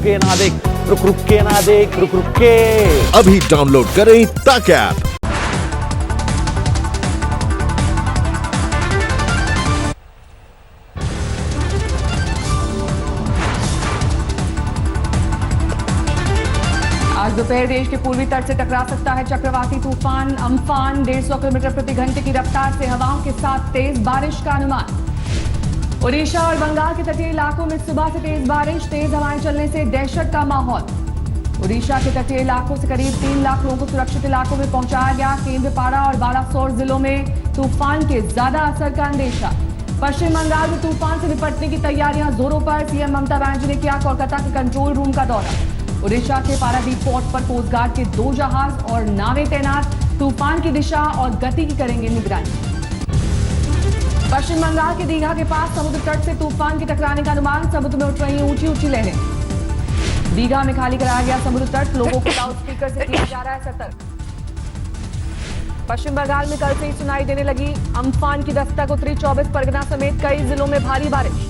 के ना देख, रुक रुक के ना देख, रुक रुक के। अभी डाउनलोड करें तक ऐप। आज दोपहर देश के पूर्वी तट से टकरा सकता है चक्रवाती तूफान अम्फान। 150 किलोमीटर प्रति घंटे की रफ्तार से हवाओं के साथ तेज बारिश का अनुमान। ओडिशा और बंगाल के तटीय इलाकों में सुबह से तेज बारिश, तेज हवाएं चलने से दहशत का माहौल। ओडिशा के तटीय इलाकों से करीब 3 लाख लोगों को सुरक्षित इलाकों में पहुंचाया गया। केंद्रपाड़ा और बालासोर जिलों में तूफान के ज्यादा असर का अंदेशा। पश्चिम बंगाल में तूफान से निपटने की तैयारियां जोरों पर। सीएम ममता बनर्जी ने किया कोलकाता के कंट्रोल रूम का दौरा। ओडिशा के पारादीप पोर्ट पर कोस्ट गार्ड के 2 जहाज और नावें तैनात। तूफान की दिशा और गति की करेंगे निगरानी। पश्चिम बंगाल के दीघा के पास समुद्र तट से तूफान के टकराने का अनुमान। समुद्र में उठ रही ऊंची ऊंची लहरें। दीघा में खाली कराया गया समुद्र तट। लोगों को लाउड स्पीकर से किया जा रहा है सतर्क। पश्चिम बंगाल में कल से ही सुनाई देने लगी अम्फान की दस्तक। उत्तरी 24 परगना समेत कई जिलों में भारी बारिश।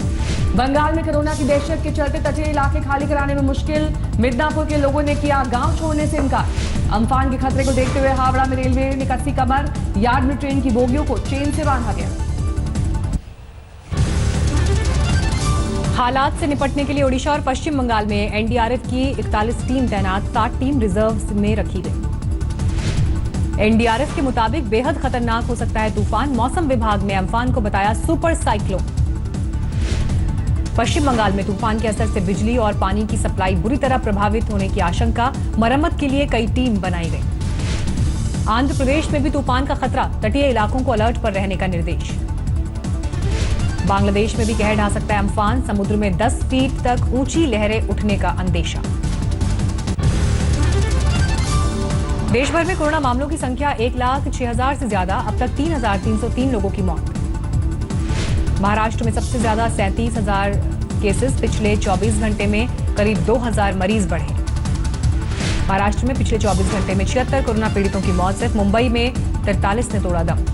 बंगाल में कोरोना की दहशत के चलते तटीय इलाके खाली कराने में मुश्किल। मिदनापुर के लोगों ने किया गांव छोड़ने से इनकार। अम्फान के खतरे को देखते हुए हावड़ा में रेलवे ने कसी कमर। यार्ड में ट्रेन की बोगियों को चेन से बांधा गया। हालात से निपटने के लिए ओडिशा और पश्चिम बंगाल में एनडीआरएफ की 41 टीम तैनात, 60 टीम रिजर्व में रखी गई। एनडीआरएफ के मुताबिक बेहद खतरनाक हो सकता है तूफान। मौसम विभाग ने अम्फान को बताया सुपर साइक्लोन। पश्चिम बंगाल में तूफान के असर से बिजली और पानी की सप्लाई बुरी तरह प्रभावित होने की आशंका। मरम्मत के लिए कई टीम बनाई गई। आंध्र प्रदेश में भी तूफान का खतरा, तटीय इलाकों को अलर्ट पर रहने का निर्देश। बांग्लादेश में भी कहर ढा सकता है अम्फान। समुद्र में 10 फीट तक ऊंची लहरें उठने का अंदेशा। देश भर में कोरोना मामलों की संख्या 1,06,000 से ज्यादा। अब तक 3,303 लोगों की मौत। महाराष्ट्र में सबसे ज्यादा 37,000 केसेस। पिछले 24 घंटे में करीब 2,000 मरीज बढ़े। महाराष्ट्र में पिछले 24 घंटे में 76 कोरोना पीड़ितों की मौत। सिर्फ मुंबई में 43 ने तोड़ा दम।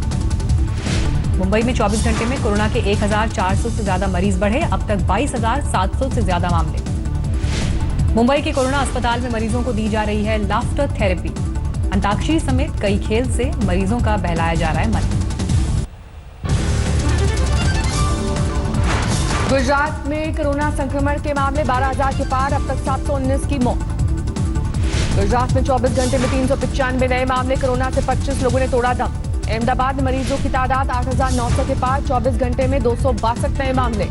मुंबई में 24 घंटे में कोरोना के 1,400 से ज्यादा मरीज बढ़े। अब तक 22,700 से ज्यादा मामले। मुंबई के कोरोना अस्पताल में मरीजों को दी जा रही है लाफ्टर थेरेपी। अंताक्षरी समेत कई खेल से मरीजों का बहलाया जा रहा है मन। गुजरात में कोरोना संक्रमण के मामले 12,000 के पार। अब तक 719 की मौत। गुजरात में 24 घंटे में 395 नए मामले। कोरोना से 25 लोगों ने तोड़ा दम। अहमदाबाद में मरीजों की तादाद 8,900 के पार। 24 घंटे में 262 नए मामले।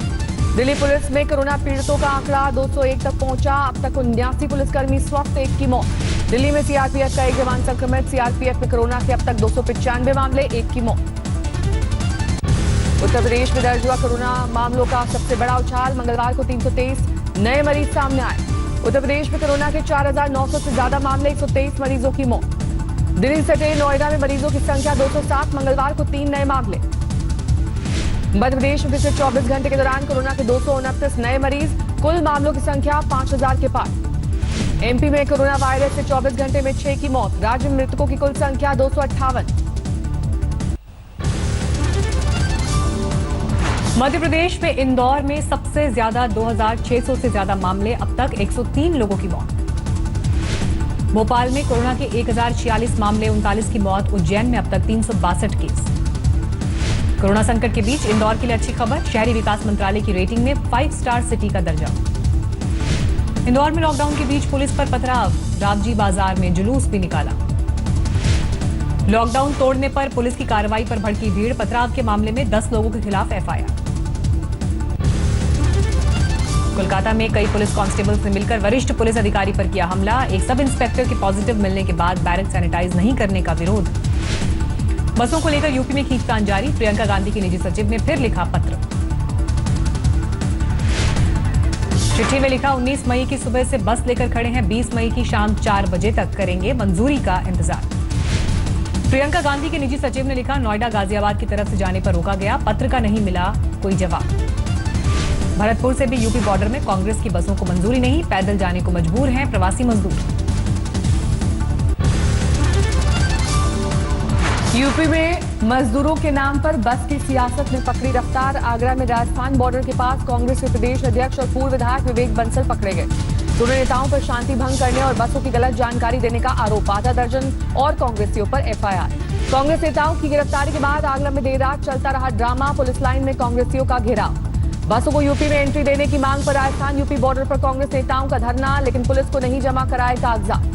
दिल्ली पुलिस में कोरोना पीड़ितों का आंकड़ा 201 तक पहुंचा। अब तक 79 पुलिसकर्मी स्वस्थ, 1 की मौत। दिल्ली में सीआरपीएफ का एक जवान संक्रमित। सीआरपीएफ में कोरोना के अब तक 295 मामले, 1 की मौत। उत्तर प्रदेश में दर्ज हुआ कोरोना मामलों का सबसे बड़ा उछाल। मंगलवार को 323 नए मरीज सामने आए। उत्तर प्रदेश में कोरोना के 4,900 से ज्यादा मामले, 123 मरीजों की मौत। दिल्ली सटे नोएडा में मरीजों की संख्या 207। मंगलवार को 3 नए मामले। मध्य प्रदेश में पिछले 24 घंटे के दौरान कोरोना के 229 नए मरीज। कुल मामलों की संख्या 5,000 के पार। एमपी में कोरोना वायरस से 24 घंटे में 6 की मौत। राज्य में मृतकों की कुल संख्या 258। मध्य प्रदेश में इंदौर में सबसे ज्यादा 2,600 से ज्यादा मामले। अब तक 103 लोगों की मौत। भोपाल में कोरोना के 1,046 मामले, 39 की मौत। उज्जैन में अब तक 362 केस। कोरोना संकट के बीच इंदौर के लिए अच्छी खबर। शहरी विकास मंत्रालय की रेटिंग में 5 स्टार सिटी का दर्जा। इंदौर में लॉकडाउन के बीच पुलिस पर पथराव। रावजी बाजार में जुलूस भी निकाला। लॉकडाउन तोड़ने पर पुलिस की कार्रवाई पर भड़की भीड़। पथराव के मामले में 10 लोगों के खिलाफ एफआईआर। कोलकाता में कई पुलिस कांस्टेबल्स ने मिलकर वरिष्ठ पुलिस अधिकारी पर किया हमला। एक सब इंस्पेक्टर के पॉजिटिव मिलने के बाद बैरक सैनिटाइज नहीं करने का विरोध। बसों को लेकर यूपी में खींचतान जारी। प्रियंका गांधी के निजी सचिव ने फिर लिखा पत्र। चिट्ठी में लिखा 19 मई की सुबह से बस लेकर खड़े हैं। 20 मई की शाम 4 बजे तक करेंगे मंजूरी का इंतजार। प्रियंका गांधी के निजी सचिव ने लिखा नोएडा गाजियाबाद की तरफ से जाने पर रोका गया। पत्र का नहीं मिला कोई जवाब। भरतपुर से भी यूपी बॉर्डर में कांग्रेस की बसों को मंजूरी नहीं। पैदल जाने को मजबूर हैं प्रवासी मजदूर। यूपी में मजदूरों के नाम पर बस की सियासत में पकड़ी रफ्तार। आगरा में राजस्थान बॉर्डर के पास कांग्रेस के प्रदेश अध्यक्ष और पूर्व विधायक विवेक बंसल पकड़े गए। दोनों नेताओं पर शांति भंग करने और बसों की गलत जानकारी देने का आरोप। आधा दर्जन और कांग्रेसियों पर एफआईआर। कांग्रेस नेताओं की गिरफ्तारी के बाद आगरा में देर रात चलता रहा ड्रामा। पुलिस लाइन में कांग्रेसियों का घेराव। बसों को यूपी में एंट्री देने की मांग पर राजस्थान यूपी बॉर्डर पर कांग्रेस नेताओं का धरना, लेकिन पुलिस को नहीं जमा कराए कागजात।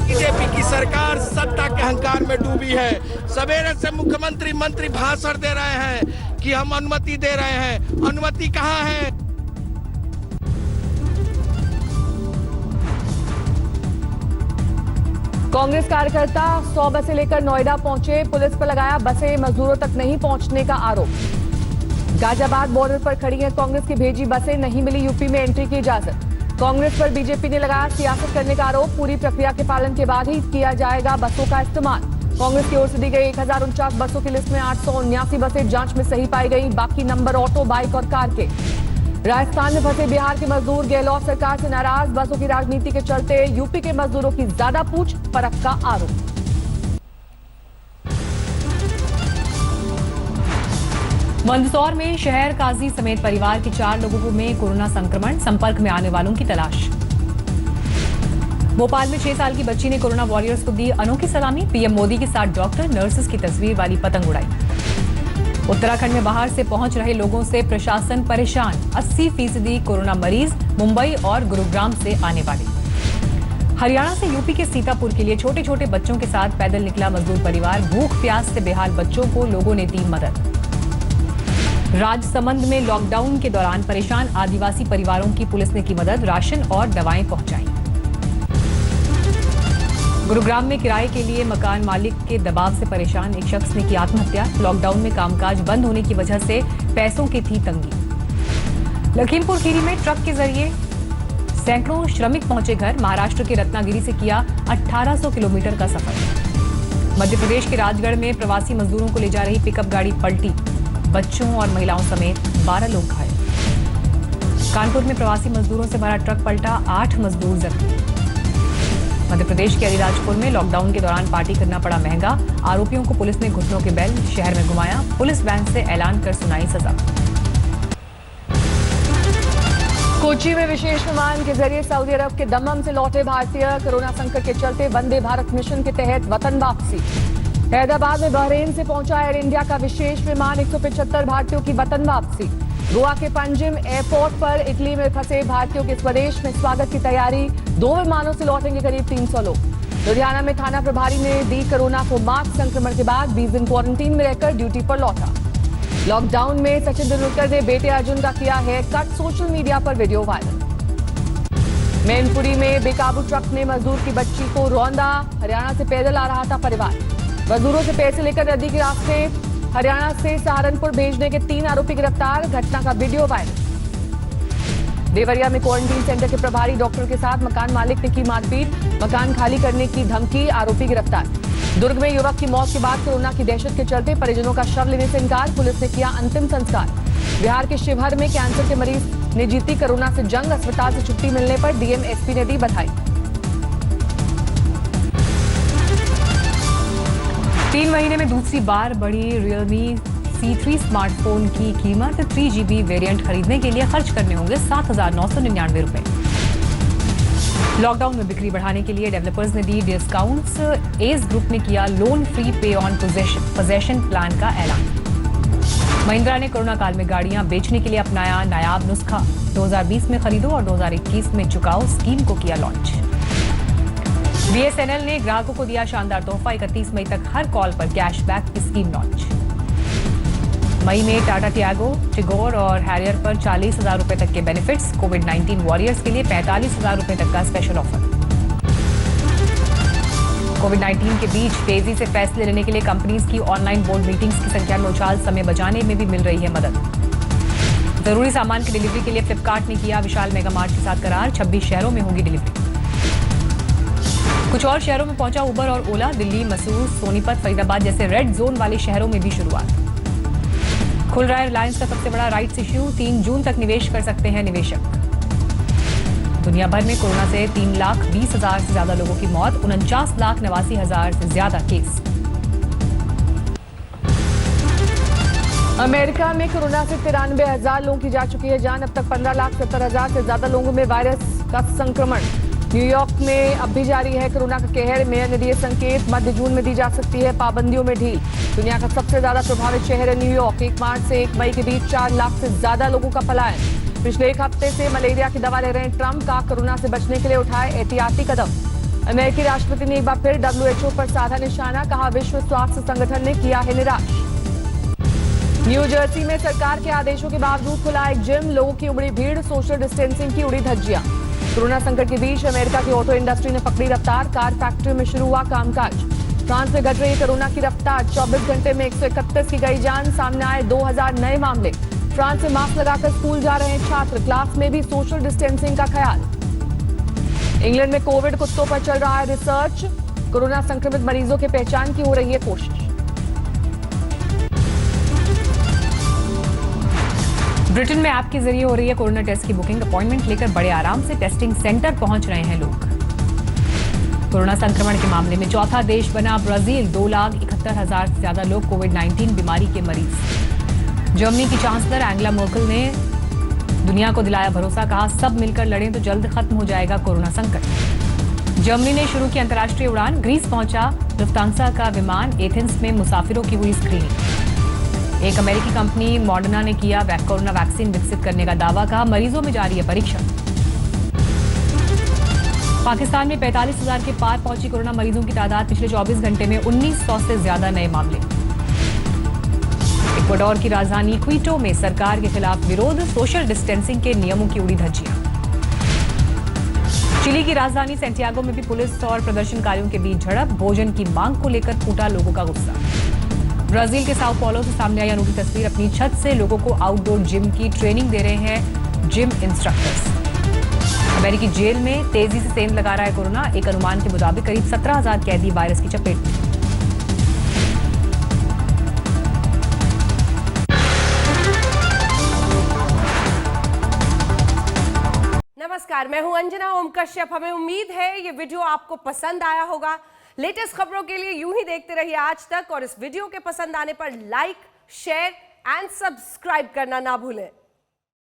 बीजेपी की सरकार सत्ता के अहंकार में डूबी है। सवेरे से मुख्यमंत्री मंत्री भाषण दे रहे हैं कि हम अनुमति दे रहे हैं। अनुमति कहाँ है? कांग्रेस कार्यकर्ता 100 बसें लेकर नोएडा पहुंचे। पुलिस पर लगाया बसें मजदूरों तक नहीं पहुंचने का आरोप। गाजियाबाद बॉर्डर पर खड़ी है कांग्रेस की भेजी बसें, नहीं मिली यूपी में एंट्री की इजाजत। कांग्रेस पर बीजेपी ने लगाया सियासत करने का आरोप। पूरी प्रक्रिया के पालन के बाद ही किया जाएगा बसों का इस्तेमाल। कांग्रेस की ओर से दी गई 1049 बसों की लिस्ट में 879 बसें जांच में सही पाई गई। बाकी नंबर ऑटो, बाइक और कार के। राजस्थान में फंसे बिहार के मजदूर गहलोत सरकार से नाराज। बसों की राजनीति के चलते यूपी के मजदूरों की ज्यादा पूछ परख का आरोप। मंदसौर में शहर काजी समेत परिवार के 4 लोगों में कोरोना संक्रमण, संपर्क में आने वालों की तलाश। भोपाल में 6 साल की बच्ची ने कोरोना वॉरियर्स को दी अनोखी सलामी। पीएम मोदी के साथ डॉक्टर, नर्सेस की तस्वीर वाली पतंग उड़ाई। उत्तराखंड में बाहर से पहुंच रहे लोगों से प्रशासन परेशान। 80% कोरोना मरीज मुंबई और गुरुग्राम से आने वाले। हरियाणा से यूपी के सीतापुर के लिए छोटे छोटे बच्चों के साथ पैदल निकला मजदूर परिवार। भूख प्यास से बेहाल बच्चों को लोगों ने दी मदद। राजसमंद में लॉकडाउन के दौरान परेशान आदिवासी परिवारों की पुलिस ने की मदद। राशन और दवाएं पहुंचाई। गुरुग्राम में किराए के लिए मकान मालिक के दबाव से परेशान एक शख्स ने की आत्महत्या। लॉकडाउन में कामकाज बंद होने की वजह से पैसों की थी तंगी। लखीमपुर खीरी में ट्रक के जरिए सैकड़ों श्रमिक पहुंचे घर। महाराष्ट्र के रत्नागिरी से किया 1800 किलोमीटर का सफर। मध्य प्रदेश के राजगढ़ में प्रवासी मजदूरों को ले जा रही पिकअप गाड़ी पलटी। बच्चों और महिलाओं समेत 12 लोग घायल। कानपुर में प्रवासी मजदूरों से भरा ट्रक पलटा, 8 मजदूर जख्मी। मध्य प्रदेश के अलीराजपुर में लॉकडाउन के दौरान पार्टी करना पड़ा महंगा। आरोपियों को पुलिस ने घुटनों के बैल शहर में घुमाया। पुलिस वैन से ऐलान कर सुनाई सजा। कोच्चि में विशेष विमान के जरिए सऊदी अरब के दम्मम से लौटे भारतीय। कोरोना संकट के चलते वंदे भारत मिशन के तहत वतन वापसी। हैदराबाद में बहरीन से पहुंचा एयर इंडिया का विशेष विमान। 175 भारतीयों की वतन वापसी। गोवा के पंजिम एयरपोर्ट पर इटली में फंसे भारतीयों के स्वदेश में स्वागत की तैयारी। 2 विमानों से लौटेंगे करीब 300 लोग। लुधियाना में थाना प्रभारी ने दी कोरोना को मात। संक्रमण के बाद 20 दिन क्वारंटीन में रहकर ड्यूटी पर लौटा। लॉकडाउन में सचिन तेंदुलकर ने बेटे अर्जुन का किया हेयर कट। सोशल मीडिया पर वीडियो वायरल। मैनपुरी में बेकाबू ट्रक ने मजदूर की बच्ची को रौंदा। हरियाणा से पैदल आ रहा था परिवार। मजदूरों से पैसे लेकर नदी के रास्ते हरियाणा से सहारनपुर भेजने के 3 आरोपी गिरफ्तार। घटना का वीडियो वायरल। देवरिया में क्वारंटीन सेंटर के प्रभारी डॉक्टर के साथ मकान मालिक ने की मारपीट। मकान खाली करने की धमकी, आरोपी गिरफ्तार। दुर्ग में युवक की मौत के बाद कोरोना की दहशत के चलते परिजनों का शव लेने से इनकार। पुलिस ने किया अंतिम संस्कार। बिहार के शिवहर में कैंसर के मरीज ने जीती कोरोना से जंग। अस्पताल से छुट्टी मिलने पर डीएम एसपी ने दी बधाई। 3 महीने में दूसरी बार बढ़ी Realme C3 स्मार्टफोन की कीमत। 3GB वेरिएंट खरीदने के लिए खर्च करने होंगे 7,999 रुपए। लॉकडाउन में बिक्री बढ़ाने के लिए डेवलपर्स ने दी डिस्काउंट्स। एस ग्रुप ने किया लोन फ्री पे ऑन पोजेशन प्लान का ऐलान। महिंद्रा ने कोरोना काल में गाड़ियां बेचने के लिए अपनाया नायाब नुस्खा। 2020 में खरीदो और 2021 में चुकाओ स्कीम को किया लॉन्च। BSNL ने ग्राहकों को दिया शानदार तोहफा। 31 मई तक हर कॉल पर कैशबैक की स्कीम लॉन्च। मई में टाटा टियागो, टिगोर और हैरियर पर 40,000 रुपए तक के बेनिफिट्स। कोविड-19 वॉरियर्स के लिए 45,000 रुपए तक का स्पेशल ऑफर। कोविड-19 के बीच तेजी से फैसले लेने के लिए कंपनीज की ऑनलाइन बोर्ड मीटिंग्स की संख्या में उछाल। समय बचाने में भी मिल रही है मदद। जरूरी सामान की डिलीवरी के लिए फ्लिपकार्ट ने किया विशाल मेगा मार्ट के साथ करार। 26 शहरों में होगी डिलीवरी। कुछ और शहरों में पहुंचा उबर और ओला। दिल्ली, मसूर, सोनीपत, फरीदाबाद जैसे रेड जोन वाले शहरों में भी शुरुआत। खुल रहा है रिलायंस का सबसे बड़ा राइट्स इश्यू। 3 जून तक निवेश कर सकते हैं निवेशक। दुनिया भर में कोरोना से 3,20,000 से ज्यादा लोगों की मौत। 49,89,000 से ज्यादा केस। अमेरिका में कोरोना से 93,000 लोगों की जा चुकी है जान। अब तक 15,70,000 से ज्यादा लोगों में वायरस का संक्रमण। न्यूयॉर्क में अब भी जारी है कोरोना का कहर। मेयर ने दिए संकेत, मध्य जून में दी जा सकती है पाबंदियों में ढील। दुनिया का सबसे ज्यादा प्रभावित शहर है न्यूयॉर्क। 1 मार्च से 1 मई के बीच 4 लाख से ज्यादा लोगों का पलायन। पिछले 1 हफ्ते से मलेरिया की दवा ले रहे हैं ट्रंप। का कोरोना से बचने के लिए उठाए एहतियाती कदम। अमेरिकी राष्ट्रपति ने एक बार फिर WHO पर साधा निशाना। कहा विश्व स्वास्थ्य संगठन ने किया है निराश। न्यू जर्सी में सरकार के आदेशों के बावजूद खुला एक जिम। लोगों की उमड़ी भीड़, सोशल डिस्टेंसिंग की उड़ी धज्जियां। कोरोना संकट के बीच अमेरिका की ऑटो इंडस्ट्री ने पकड़ी रफ्तार। कार फैक्ट्री में शुरू हुआ कामकाज। फ्रांस में घट रही कोरोना की रफ्तार। 24 घंटे में 131 की गई जान। सामने आए 2000 नए मामले। फ्रांस में मास्क लगाकर स्कूल जा रहे हैं छात्र। क्लास में भी सोशल डिस्टेंसिंग का ख्याल। इंग्लैंड में कोविड कुत्तों पर चल रहा है रिसर्च। कोरोना संक्रमित मरीजों की पहचान की हो रही है कोशिश। ब्रिटेन में ऐप के जरिए हो रही है कोरोना टेस्ट की बुकिंग। अपॉइंटमेंट लेकर बड़े आराम से टेस्टिंग सेंटर पहुंच रहे हैं लोग। कोरोना संक्रमण के मामले में चौथा देश बना ब्राजील। 2,71,000 से ज्यादा लोग कोविड-19 बीमारी के मरीज। जर्मनी की चांसलर एंगेला मर्केल ने दुनिया को दिलाया भरोसा। कहा सब मिलकर लड़ें तो जल्द खत्म हो जाएगा कोरोना संकट। जर्मनी ने शुरू की अंतर्राष्ट्रीय उड़ान। ग्रीस पहुंचा लुफ्तांसा का विमान। एथेंस में मुसाफिरों की हुई स्क्रीनिंग। एक अमेरिकी कंपनी मॉडर्ना ने किया कोरोना वैक्सीन विकसित करने का दावा। कहा मरीजों में जारी है परीक्षण। पाकिस्तान में 45,000 के पार पहुंची कोरोना मरीजों की तादाद। पिछले 24 घंटे में 1900 से ज्यादा नए मामले। इक्वाडोर की राजधानी क्विटो में सरकार के खिलाफ विरोध। सोशल डिस्टेंसिंग के नियमों की उड़ी धज्जियां। चिली की राजधानी सेंटियागो में भी पुलिस और प्रदर्शनकारियों के बीच झड़प। भोजन की मांग को लेकर फूटा लोगों का गुस्सा। ब्राजील के साओ पौलो से सामने आई अनूठी तस्वीर। अपनी छत से लोगों को आउटडोर जिम की ट्रेनिंग दे रहे हैं जिम इंस्ट्रक्टर्स। अमेरिकी जेल में तेजी से सेंध लगा रहा है कोरोना। एक अनुमान के मुताबिक करीब 17,000 कैदी वायरस की चपेट में। नमस्कार, मैं हूं अंजना ओम कश्यप। हमें उम्मीद है ये वीडियो आपको पसंद आया होगा। लेटेस्ट खबरों के लिए यूं ही देखते रहिए आज तक और इस वीडियो के पसंद आने पर लाइक, शेयर एंड सब्सक्राइब करना ना भूलें।